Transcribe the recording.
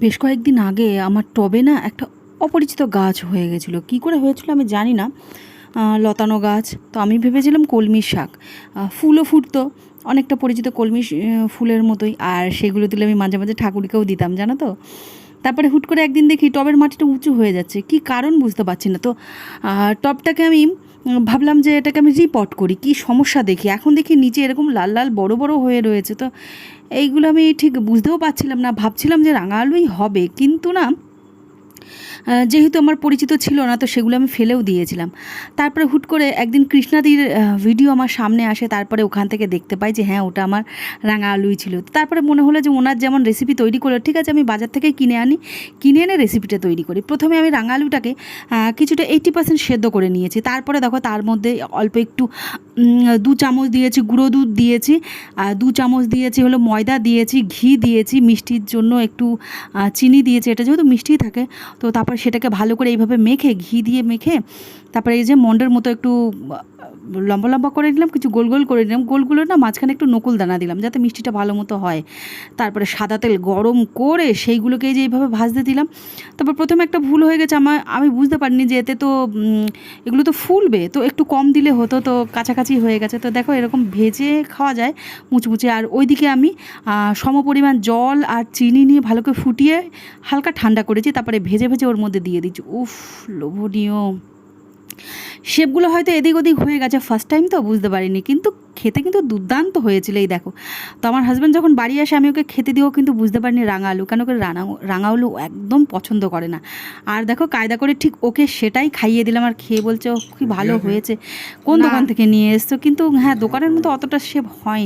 বেশ কয়েকদিন আগে আমার টবে না একটা অপরিচিত গাছ হয়ে গেছিলো। কী করে হয়েছিল আমি জানি না। লতানো গাছ, তো আমি ভেবেছিলাম কলমির শাক। ফুলও ফুটতো অনেকটা পরিচিত কলমি ফুলের মতোই, আর সেগুলো দিলে আমি মাঝে মাঝে ঠাকুরকেও দিতাম, জানো তো। তারপরে হুট করে একদিন দেখি টবের মাটিটা উঁচু হয়ে যাচ্ছে, কী কারণ বুঝতে পারছি না। তো টবটাকে আমি ভাবলাম যে এটাকে আমি রিপট করি, কী সমস্যা দেখি। এখন দেখি নিচে এরকম লাল লাল বড় বড় হয়ে রয়েছে। তো এইগুলো আমি ঠিক বুঝতেও পারছিলাম না, ভাবছিলাম যে রাঙা আলুই হবে, কিন্তু না, যেহেতু আমার পরিচিত ছিল না, তো সেগুলো আমি ফেলেও দিয়েছিলাম। তারপরে হুট করে একদিন কৃষ্ণাদির ভিডিও আমার সামনে আসে, তারপরে ওখান থেকে দেখতে পাই যে হ্যাঁ, ওটা আমার রাঙা আলুই ছিল। তারপরে মনে হলো যে ওনার যেমন রেসিপি তৈরি করলো, ঠিক আছে, আমি বাজার থেকে কিনে আনি, কিনে এনে রেসিপিটা তৈরি করি। প্রথমে আমি রাঙা আলুটাকে কিছুটা 80% সেদ্ধ করে নিয়েছি। তারপরে দেখো তার মধ্যে অল্প একটু 2 চামচ দিয়েছি গুঁড়ো দুধ দিয়েছি, 2 চামচ দিয়েছি হলো ময়দা দিয়েছি, ঘি দিয়েছি, মিষ্টির জন্য একটু চিনি দিয়েছি, এটা যেহেতু মিষ্টি থাকে। তো তারপর সেটাকে ভালো করে এইভাবে মেখে, ঘি দিয়ে মেখে, তারপরে এই যে মন্ডের মতো একটু লম্বা লম্বা করে দিলাম, কিছু গোল গোল করে দিলাম, গোলগুলো না মাঝখানে একটু নকুল দানা দিলাম যাতে মিষ্টিটা ভালো মতো হয়। তারপরে সাদা তেল গরম করে সেইগুলোকে যে এইভাবে ভাজতে দিলাম। তারপর প্রথমে একটা ভুল হয়ে গেছে আমি বুঝতে পারিনি যে এতে তো এগুলো তো ফুলবে, তো একটু কম দিলে হতো, তো কাছাকাছি হয়ে গেছে। তো দেখো এরকম ভেজে খাওয়া যায় মুচমুচে। আর ওইদিকে আমি সমপরিমাণ জল আর চিনি নিয়ে ভালো করে ফুটিয়ে হালকা ঠান্ডা করেছি, তারপরে ভেজে ভেজে ওর মধ্যে দিয়ে দিচ্ছি। উফ, লোভনীয়। শেপগুলো হয়তো এদিক ওদিক হয়ে গেছে, ফার্স্ট টাইম তো বুঝতে পারিনি, কিন্তু খেতে কিন্তু দুর্দান্ত হয়েছিল। এই দেখো, তো আমার হাজব্যান্ড যখন বাড়ি আসে আমি ওকে খেতে দিয়েও কিন্তু বুঝতে পারিনি রাঙা আলু, কেন করে রাঙা আলু একদম পছন্দ করে না। আর দেখো কায়দা করে ঠিক ওকে সেটাই খাইয়ে দিলাম, আর খেয়ে বলছে ও কি ভালো হয়েছে, কোন দোকান থেকে নিয়ে এসছো। কিন্তু হ্যাঁ, দোকানের মতো অতটা শেপ হয়।